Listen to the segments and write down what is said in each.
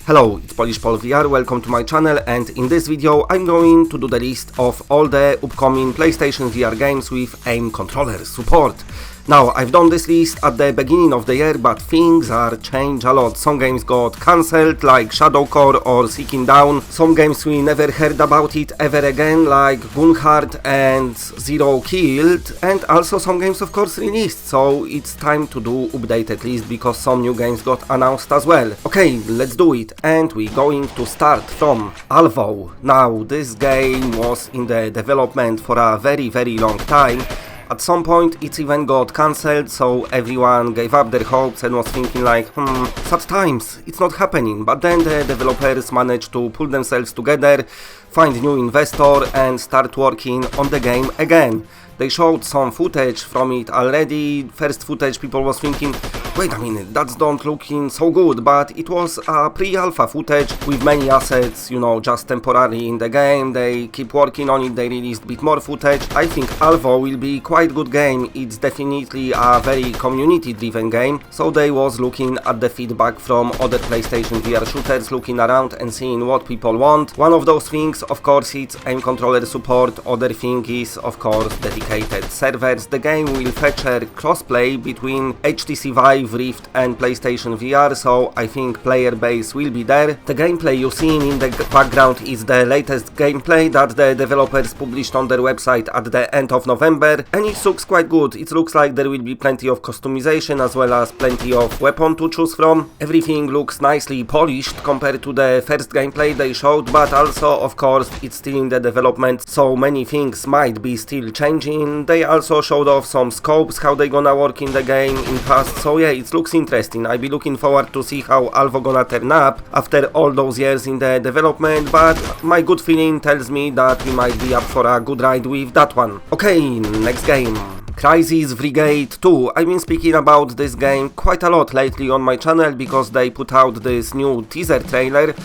Hello, it's Polish Pol VR, welcome to my channel, and in this video I'm going to do the list of all the upcoming PlayStation VR games with aim controller support. Now, I've done this list at the beginning of the year, but things are changed a lot. Some games got cancelled, like Shadow Core or Seeking Down. Some games we never heard about it ever again, like Gunhard and Zero Killed. And also some games of course released, so it's time to do updated list because some new games got announced as well. Okay, let's do it, and we're going to start from ALVO. Now, this game was in the development for a very long time. At some point it even got cancelled, so everyone gave up their hopes and was thinking like, sad times, it's not happening. But then the developers managed to pull themselves together, find new investor and start working on the game again. They showed some footage from it already. First footage, people was thinking, wait a minute, that's not looking so good, but it was a pre-alpha footage with many assets, you know, just temporarily in the game. They keep working on it, they released a bit more footage. I think ALVO will be quite good game. It's definitely a very community-driven game, so they was looking at the feedback from other PlayStation VR shooters, looking around and seeing what people want. One of those things, of course, it's aim controller support. Other thing is, of course, dedicated servers. The game will feature crossplay between HTC Vive, Rift and PlayStation VR, so I think player base will be there. The gameplay you're seeing in the background is the latest gameplay that the developers published on their website at the end of November, and it looks quite good. It looks like there will be plenty of customization as well as plenty of weapon to choose from. Everything looks nicely polished compared to the first gameplay they showed, but also of course it's still in the development, so many things might be still changing. They also showed off some scopes, how they gonna work in the game in past, so yeah, it looks interesting. I'll be looking forward to see how ALVO gonna turn up after all those years in the development, but my good feeling tells me that we might be up for a good ride with that one. Okay, next game. Crysis Brigade 2. I've been speaking about this game quite a lot lately on my channel because they put out this new teaser trailer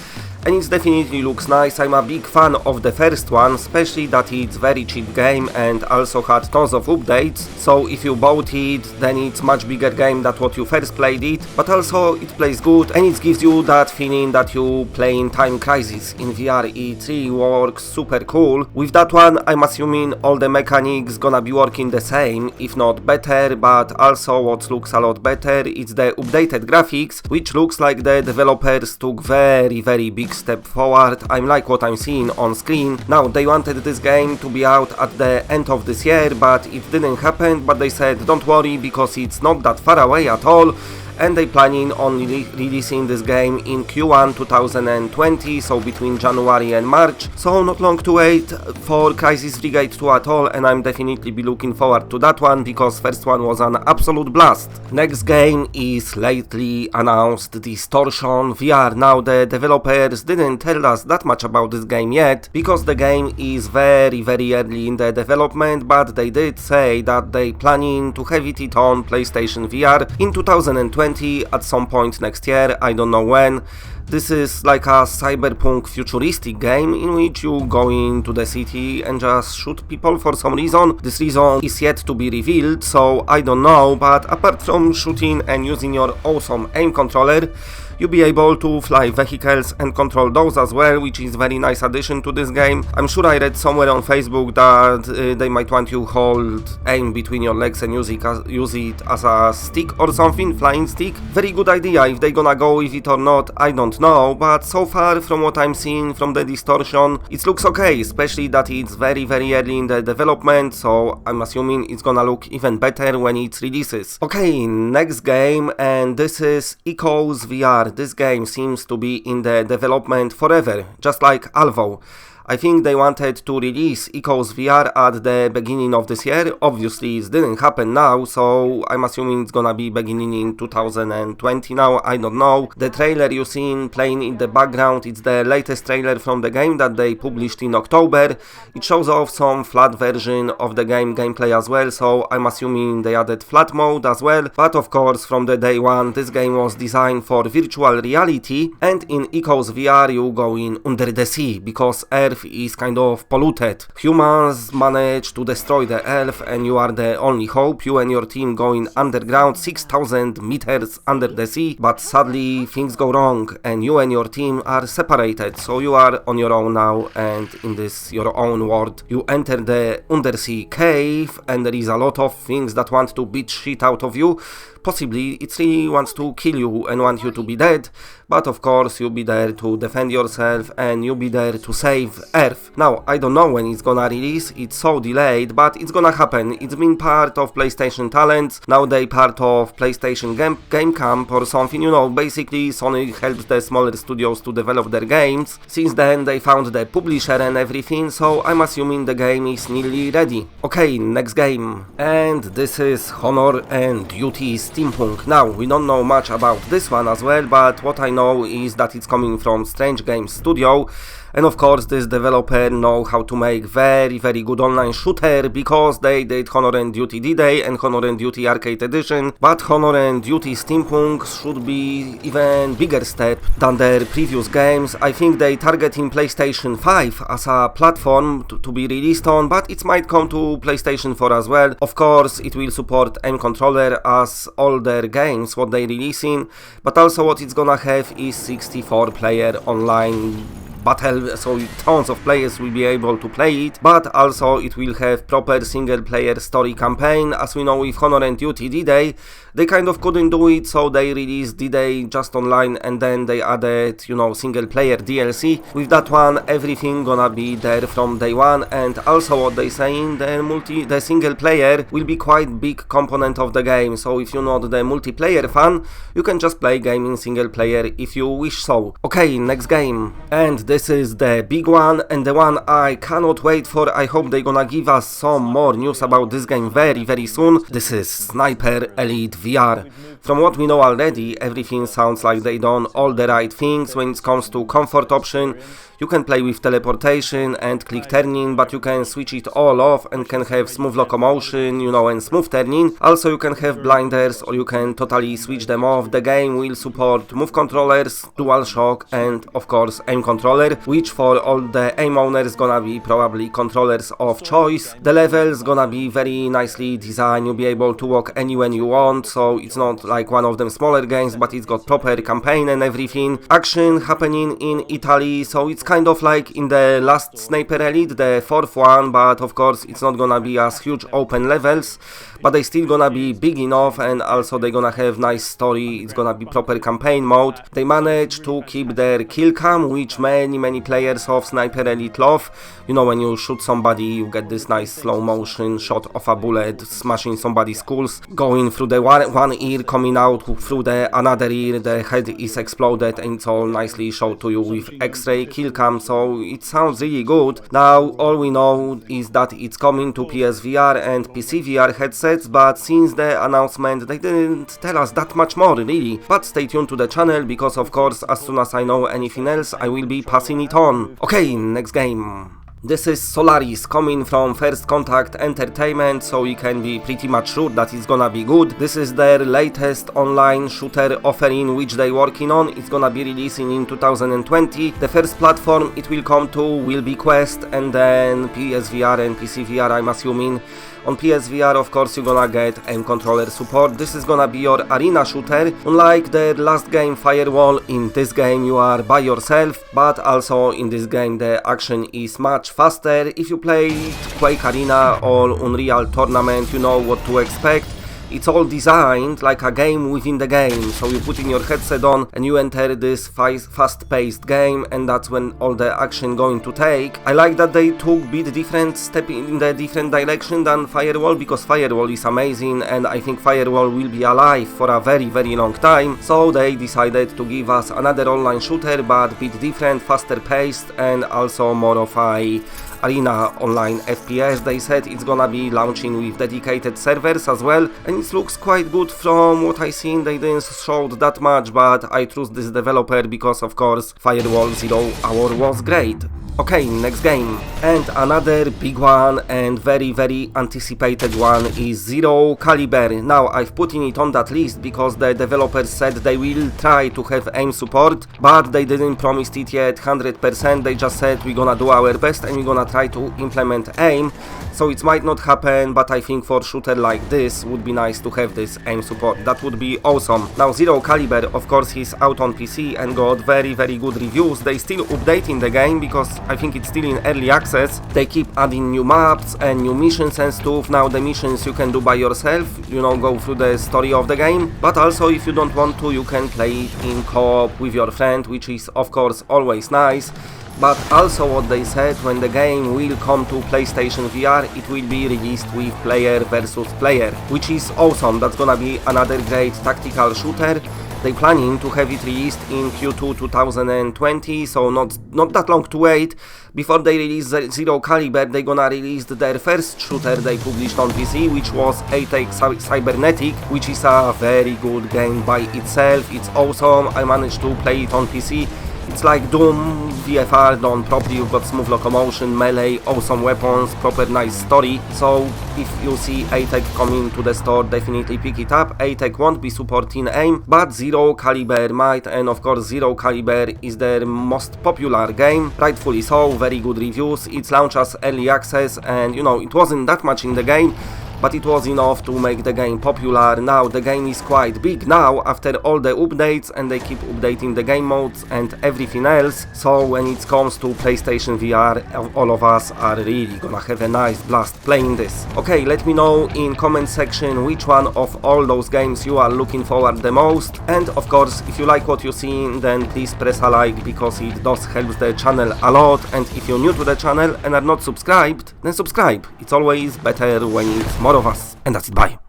and it definitely looks nice. I'm a big fan of the first one, especially that it's very cheap game and also had tons of updates, so if you bought it then it's much bigger game than what you first played it, but also it plays good and it gives you that feeling that you playing Time Crisis in VR. It really works super cool. With that one I'm assuming all the mechanics gonna be working the same, if not better, but also what looks a lot better is the updated graphics, which looks like the developers took very big step forward. I like what I'm seeing on screen. Now, they wanted this game to be out at the end of this year, but it didn't happen, but they said don't worry because it's not that far away at all, and they planning on releasing this game in Q1 2020, so between January and March, so not long to wait for Crysis Brigade 2 at all, and I'm definitely be looking forward to that one because first one was an absolute blast. Next game is lately announced Distortion VR. Now, the developers didn't tell us that much about this game yet because the game is very early in the development, but they did say that they planning to have it on PlayStation VR in 2020 at some point next year. I don't know when. This is like a cyberpunk futuristic game in which you go into the city and just shoot people for some reason. This reason is yet to be revealed, so I don't know, but apart from shooting and using your awesome aim controller, you'll be able to fly vehicles and control those as well, which is very nice addition to this game. I'm sure I read somewhere on Facebook that they might want you hold aim between your legs and use it as a stick or something, flying stick. Very good idea. If they gonna go with it or not, I don't know, but so far from what I'm seeing from the Distortion, it looks okay, especially that it's very early in the development, so I'm assuming it's gonna look even better when it releases. Okay, next game, and this is Echoes VR. This game seems to be in the development forever, just like ALVO. I think they wanted to release Echoes VR at the beginning of this year. Obviously it didn't happen now, so I'm assuming it's gonna be beginning in 2020 now, I don't know. The trailer you seen playing in the background, it's the latest trailer from the game that they published in October. It shows off some flat version of the game gameplay as well, so I'm assuming they added flat mode as well. But of course from the day one this game was designed for virtual reality, and in Echoes VR you go in under the sea because Earth Earth is kind of polluted. Humans manage to destroy the Earth and you are the only hope. You and your team going underground 6,000 meters under the sea, but sadly things go wrong and you and your team are separated, so you are on your own now, and in this your own world you enter the undersea cave and there is a lot of things that want to beat shit out of you. Possibly it really wants to kill you and want you to be dead, but of course you'll be there to defend yourself and you'll be there to save Earth. Now, I don't know when it's gonna release, it's so delayed, but it's gonna happen. It's been part of PlayStation Talents, now they part of PlayStation Game Camp or something, you know, basically Sony helps the smaller studios to develop their games. Since then they found the publisher and everything, so I'm assuming the game is nearly ready. Okay, next game. And this is Honor and UT Steampunk. Now, we don't know much about this one as well, but what I know is that it's coming from Strange Games Studio. And of course this developer know how to make very good online shooter, because they did Honor and Duty D-Day and Honor and Duty Arcade Edition, but Honor and Duty Steampunk should be even bigger step than their previous games. I think they targeting PlayStation 5 as a platform to be released on, but it might come to PlayStation 4 as well. Of course it will support aim controller as all their games what they releasing, but also what it's gonna have is 64 player online battle, so tons of players will be able to play it, but also it will have proper single player story campaign. As we know with Honor and Duty D-Day, they kind of couldn't do it, so they released D-Day just online and then they added, you know, single player DLC. With that one, everything gonna be there from day one, and also what they saying, the single player will be quite big component of the game, so if you're not the multiplayer fan, you can just play game in single player if you wish so. Okay, next game. And this is the big one and the one I cannot wait for. I hope they're gonna give us some more news about this game very soon. This is Sniper Elite VR. From what we know already, everything sounds like they done all the right things when it comes to comfort option. You can play with teleportation and click turning, but you can switch it all off and can have smooth locomotion, you know, and smooth turning. Also you can have blinders or you can totally switch them off. The game will support move controllers, DualShock and of course aim controller, which for all the aim owners gonna be probably controllers of choice. The levels gonna be very nicely designed, you'll be able to walk anywhere you want, so it's not like one of them smaller games, but it's got proper campaign and everything. Action happening in Italy, so it's kind of like in the last Sniper Elite, the fourth one, but of course it's not gonna be as huge open levels, but they still gonna be big enough, and also they gonna have nice story. It's gonna be proper campaign mode. They managed to keep their kill cam, which many players of Sniper Elite love. You know, when you shoot somebody, you get this nice slow motion shot of a bullet smashing somebody's skulls, going through the one ear, coming out through the another ear, the head is exploded, and it's all nicely showed to you with X-ray kill cam, so it sounds really good. Now all we know is that it's coming to PSVR and PCVR headsets, but since the announcement they didn't tell us that much more really. But stay tuned to the channel, because of course as soon as I know anything else I will be passing it on. Okay, next game. This is Solaris, coming from First Contact Entertainment, so we can be pretty much sure that it's gonna be good. This is their latest online shooter offering which they working on. It's gonna be releasing in 2020. The first platform it will come to will be Quest, and then PSVR and PCVR, I'm assuming. On PSVR, of course, you're gonna get aim controller support. This is gonna be your arena shooter. Unlike their last game, Firewall, in this game you are by yourself, but also in this game the action is much faster. If you played Quake Arena or Unreal Tournament, you know what to expect. It's all designed like a game within the game, so you put in your headset on and you enter this fast-paced game, and that's when all the action going to take. I like that they took a bit different step in the different direction than Firewall, because Firewall is amazing and I think Firewall will be alive for a very long time, so they decided to give us another online shooter, but a bit different, faster paced, and also more of a arena online FPS. They said it's gonna be launching with dedicated servers as well, and it looks quite good from what I seen. They didn't show that much, but I trust this developer because of course Firewall 0 Hour was great. Okay, next game, and another big one and very anticipated one is Zero Caliber. Now I've put it on that list because the developers said they will try to have aim support, but they didn't promise it yet 100%. They just said we're gonna do our best and we're gonna try to implement aim, so it might not happen, but I think for shooter like this would be nice to have this aim support. That would be awesome. Now Zero Caliber, of course, he's out on PC and got very good reviews. They still updating the game because I think it's still in early access. They keep adding new maps and new missions and stuff. Now the missions you can do by yourself, you know, go through the story of the game, but also if you don't want to, you can play it in co-op with your friend, which is of course always nice. But also what they said, when the game will come to PlayStation VR, it will be released with player versus player, which is awesome. That's gonna be another great tactical shooter. They planning to have it released in Q2 2020, so not that long to wait. Before they release Zero Caliber, they gonna release their first shooter they published on PC, which was ATAC Cybernetic, which is a very good game by itself. It's awesome. I managed to play it on PC. It's like Doom, VFR done properly. You've got smooth locomotion, melee, awesome weapons, proper nice story. So if you see ATAC coming to the store, definitely pick it up. ATAC won't be supporting aim, but Zero Caliber might, and of course Zero Caliber is their most popular game, rightfully so. Very good reviews. It's launched as early access, and you know, it wasn't that much in the game, but it was enough to make the game popular. Now the game is quite big now after all the updates, and they keep updating the game modes and everything else. So when it comes to PlayStation VR, all of us are really gonna have a nice blast playing this. Okay, let me know in comment section which one of all those games you are looking forward the most, and of course if you like what you see, then please press a like because it does help the channel a lot. And if you're new to the channel and are not subscribed, then subscribe. It's always better when it's more of us. And that's it, bye.